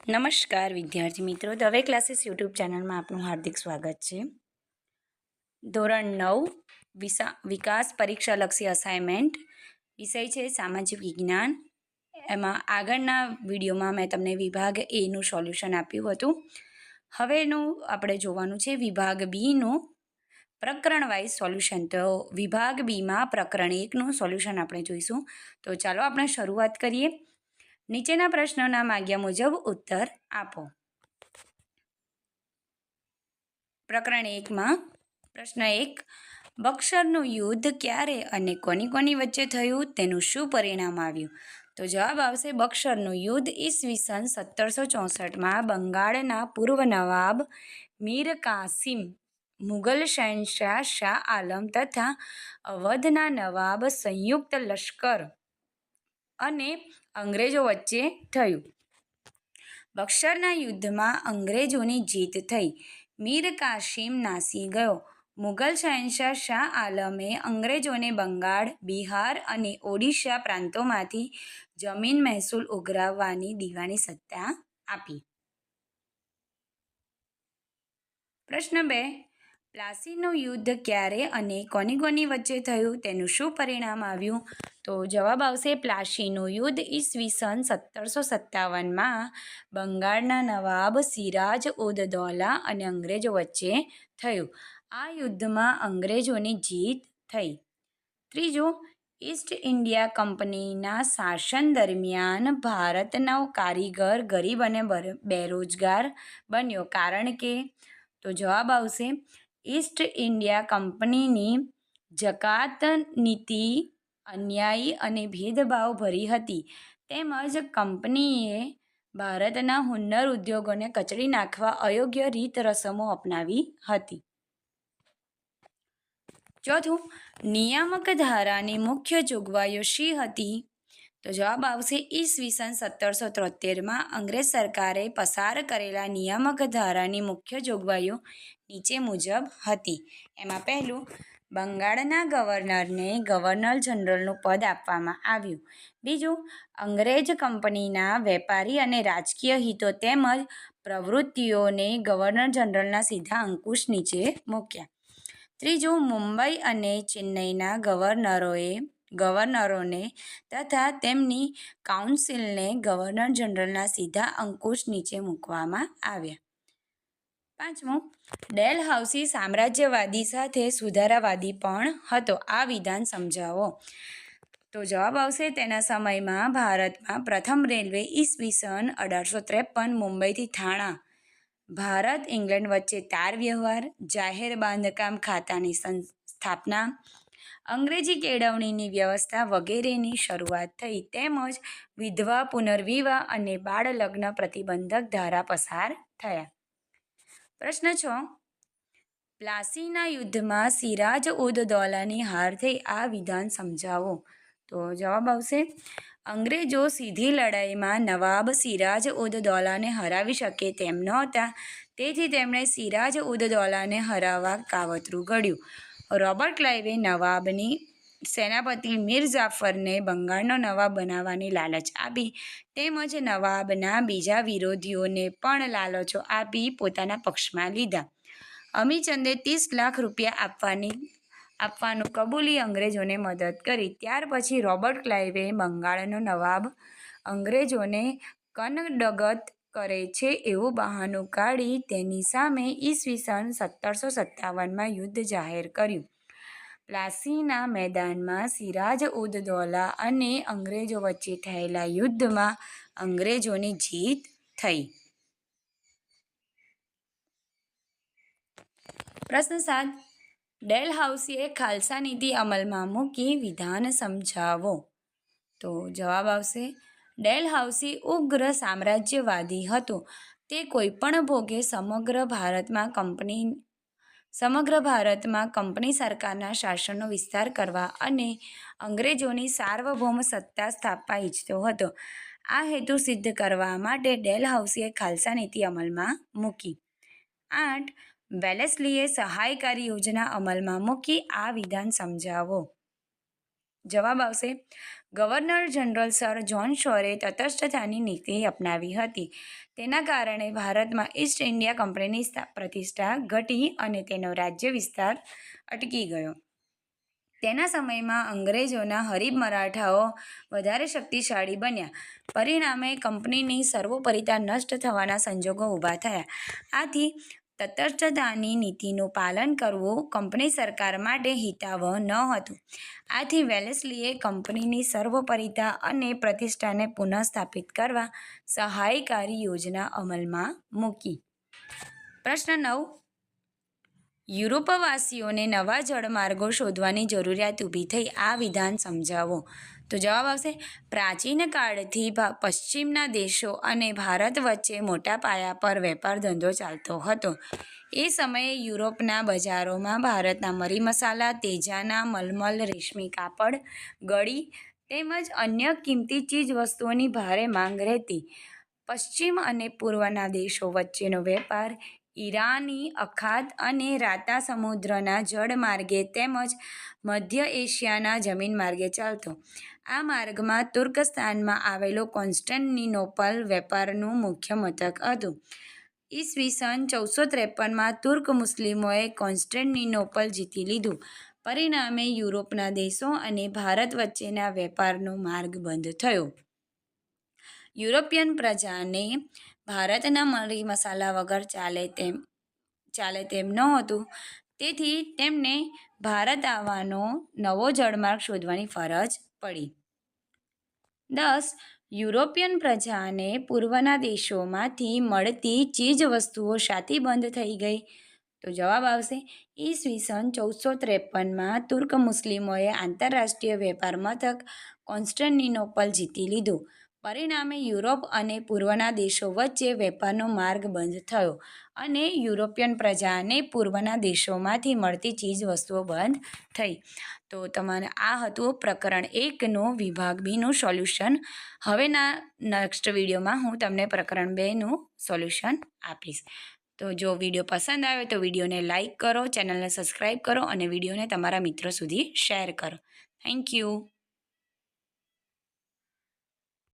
નમસ્કાર વિદ્યાર્થી મિત્રો, દવે ક્લાસીસ યુટ્યુબ ચેનલમાં આપનું હાર્દિક સ્વાગત છે. ધોરણ 9 વિકાસ પરીક્ષાલક્ષી અસાઇનમેન્ટ વિષય છે સામાજિક વિજ્ઞાન. એમાં આગળના વિડીયોમાં મેં તમને વિભાગ એનું સોલ્યુશન આપ્યું હતું. હવેનું આપણે જોવાનું છે વિભાગ બીનું પ્રકરણ વાઇઝ સોલ્યુશન. તો વિભાગ બીમાં પ્રકરણ 1નું સોલ્યુશન આપણે જોઈશું. તો ચાલો આપણે શરૂઆત કરીએ. નીચેના પ્રશ્નોના માગ્યા મુજબ ઉત્તર આપો. પ્રકરણ 1માં પ્રશ્ન 1, બક્સરનું યુદ્ધ ક્યારે અને કોની વચ્ચે થયું, તેનું શું પરિણામ આવ્યું? તો જવાબ આવશે બક્સરનું યુદ્ધ ઈસવીસન 1764માં બંગાળના પૂર્વ નવાબ મીર કાસિમ, મુગલ શહેનશાહ શાહ આલમ તથા અવધના નવાબ સંયુક્ત લશ્કર અને અંગ્રેજો વચ્ચે થયું. બક્સરના યુદ્ધમાં અંગ્રેજોની જીત થઈ. મીર કાસિમ નાસી ગયો. મુગલ શહેનશાહ શાહ આલમે અંગ્રેજોને બંગાળ, બિહાર અને ઓડિશા પ્રાંતોમાંથી જમીન મહેસૂલ ઉઘરાવવાની દીવાની સત્તા આપી. પ્રશ્ન 2, પ્લાસીનું યુદ્ધ ક્યારે અને કોની વચ્ચે થયું, તેનું શું પરિણામ આવ્યું? તો જવાબ આવશે પ્લાસીનું યુદ્ધ ઈસવીસન 1757માં બંગાળના નવાબ સિરાજ ઉદ દૌલા અને અંગ્રેજો વચ્ચે થયું. આ યુદ્ધમાં અંગ્રેજોની જીત થઈ. ત્રીજું, ઈસ્ટ ઇન્ડિયા કંપનીના શાસન દરમિયાન ભારતનો કારીગર ગરીબ અને બેરોજગાર બન્યો, કારણ કે તો જવાબ આવશે ઈસ્ટ ઇન્ડિયા કંપનીની જકાત નીતિ અન્યાયી અને ભેદભાવ ભરી હતી, તેમજ કંપનીએ ભારતના હુન્નર ઉદ્યોગોને કચડી નાખવા અયોગ્ય રીત રસમો અપનાવી હતી. ચોથું, નિયામક ધારાની મુખ્ય જોગવાઈઓ શી હતી? તો જવાબ આવશે ઈસવીસન 1773માં અંગ્રેજ સરકારે પસાર કરેલા નિયામક ધારાની મુખ્ય જોગવાઈઓ નીચે મુજબ હતી. એમાં પહેલું, બંગાળના ગવર્નરને ગવર્નર જનરલનું પદ આપવામાં આવ્યું. બીજું, અંગ્રેજ કંપનીના વેપારી અને રાજકીય હિતો તેમજ પ્રવૃત્તિઓને ગવર્નર જનરલના સીધા અંકુશ નીચે મૂક્યા. ત્રીજું, મુંબઈ અને ચેન્નઈના ગવર્નરોને તથા તેમની કાઉન્સિલને ગવર્નર જનરલના સીધા અંકુશ નીચે મૂકવામાં આવ્યા. પાંચમું, ડેલહાઉસી સામ્રાજ્યવાદી સાથે સુધારાવાદી પણ હતો. આ વિધાન સમજાવો. તો જવાબ આવશે તેના સમયમાં ભારતમાં પ્રથમ રેલવે ઈસવીસન 1853 મુંબઈથી થાણા, ભારત ઇંગ્લેન્ડ વચ્ચે તાર વ્યવહાર, જાહેર બાંધકામ ખાતાની સ્થાપના, અંગ્રેજી કેળવણીની વ્યવસ્થા વગેરેની શરૂઆત થઈ, તેમજ વિધવા પુનર્વિવાહ અને બાળ લગ્ન પ્રતિબંધક ધારા પસાર થયા. પ્રશ્ન 6, પ્લાસીના યુદ્ધમાં સિરાજ ઉદ દૌલાની હાર થઈ. આ વિધાન સમજાવો. તો જવાબ આવશે અંગ્રેજો સીધી લડાઈમાં નવાબ સિરાજ ઉદ દૌલાને હરાવી શકે તેમ નહોતા, તેથી તેમણે સિરાજ ઉદ દૌલાને હરાવવા કાવતરું ઘડ્યું. રોબર્ટ ક્લાઇવે નવાબની સેનાપતિ મીર જાફરને બંગાળનો નવાબ બનાવવાની લાલચ આપી, તેમજ નવાબના બીજા વિરોધીઓને પણ લાલચો આપી પોતાના પક્ષમાં લીધા. અમીચંદે 30 લાખ રૂપિયા આપવાનું કબૂલી અંગ્રેજોને મદદ કરી. ત્યાર પછી રોબર્ટ ક્લાઇવે બંગાળનો નવાબ અંગ્રેજોને કનડગત કરે છે એવું બહાનું કાઢી તેની સામે ઈસવીસન 1757માં યુદ્ધ જાહેર કર્યું. પ્લાસીના મેદાનમાં સિરાજ ઉદ દૌલા અને અંગ્રેજો વચ્ચે થયેલા યુદ્ધમાં અંગ્રેજોની જીત થઈ. પ્રશ્ન 7, ડેલહાઉસીએ ખાલસા નીતિ અમલમાં મૂકી. વિધાન સમજાવો. તો જવાબ આવશે ડેલહાઉસી ઉગ્ર સામ્રાજ્યવાદી હતો. તે કોઈપણ ભોગે સમગ્ર ભારતમાં કંપની સરકારના શાસનનો વિસ્તાર કરવા અને અંગ્રેજોની સાર્વભૌમ સત્તા સ્થાપવા ઈચ્છતો હતો. આ હેતુ સિદ્ધ કરવા માટે ડેલહાઉસીએ ખાલસા નીતિ અમલમાં મૂકી. 8, વેલેસ્લીએ સહાયકારી યોજના અમલમાં મૂકી. આ વિધાન સમજાવો. જવાબ આવશે ગવર્નર જનરલ સર જ્હોન શોરે તટસ્થતાની નીતિ અપનાવી હતી. તેના કારણે ભારતમાં ઈસ્ટ ઇન્ડિયા કંપનીની પ્રતિષ્ઠા ઘટી અને તેનો રાજ્ય વિસ્તાર અટકી ગયો. તેના સમયમાં અંગ્રેજોના હરીફ મરાઠાઓ વધારે શક્તિશાળી બન્યા. પરિણામે કંપનીની સર્વોપરિતા નષ્ટ થવાના સંજોગો ઊભા થયા. આથી તટસ્થતાની નીતિનું પાલન કરવું કંપની સરકાર માટે હિતાવહ ન હતું. આથી વેલેસ્લીએ કંપનીની સર્વોપરિતા અને પ્રતિષ્ઠાને પુનઃસ્થાપિત કરવા સહાયકારી યોજના અમલમાં મૂકી. પ્રશ્ન 9. યુરોપવાસીઓને નવા જળમાર્ગો શોધવાની જરૂરિયાત ઊભી થઈ. આ વિધાન સમજાવો. તો જવાબ આવશે પ્રાચીન કાળથી પશ્ચિમના દેશો અને ભારત વચ્ચે મોટા પાયા પર વેપાર ધંધો ચાલતો હતો. એ સમયે યુરોપના બજારોમાં ભારતના મરી મસાલા, તેજાના, મલમલ, રેશમી કાપડ, ગળી તેમજ અન્ય કિંમતી ચીજવસ્તુઓની ભારે માંગ રહેતી. પશ્ચિમ અને પૂર્વના દેશો વચ્ચેનો વેપાર ઈરાની અખાત અને રાતા સમુદ્રના જળમાર્ગે તેમજ મધ્ય એશિયાના જમીન માર્ગે ચાલતો. આ માર્ગમાં તુર્કસ્તાનમાં આવેલો કોન્સ્ટન્ટિનોપલ વેપારનું મુખ્ય મથક હતું. ઈસવીસન 1453માં તુર્ક મુસ્લિમોએ કોન્સ્ટન્ટિનોપલ જીતી લીધું. પરિણામે યુરોપના દેશો અને ભારત વચ્ચેના વેપારનો માર્ગ બંધ થયો. યુરોપિયન પ્રજાને ભારતના મરી મસાલા વગર ચાલે તેમ નહોતું. તેથી તેમને ભારત આવવાનો નવો જળમાર્ગ શોધવાની ફરજ પડી. 10. યુરોપિયન પ્રજાને પૂર્વના દેશોમાંથી મળતી ચીજવસ્તુઓ શાથી બંધ થઈ ગઈ? તો જવાબ આવશે ઈસવીસન 1453માં તુર્ક મુસ્લિમોએ આંતરરાષ્ટ્રીય વેપાર મથક કોન્સ્ટન્ટિનોપલ જીતી લીધું. પરિણામે યુરોપ અને પૂર્વના દેશો વચ્ચે વેપારનો માર્ગ બંધ થયો અને યુરોપિયન પ્રજાને પૂર્વના દેશોમાંથી મળતી ચીજવસ્તુઓ બંધ થઈ. તો તમારે આ હતું પ્રકરણ 1નું વિભાગ બીનું સોલ્યુશન. હવેના નેક્સ્ટ વિડીયોમાં હું તમને પ્રકરણ 2નું સોલ્યુશન આપીશ. તો જો વિડીયો પસંદ આવે તો વિડીયોને લાઇક કરો, ચેનલને સબસ્ક્રાઈબ કરો અને વિડીયોને તમારા મિત્રો સુધી શેર કરો. Thank you.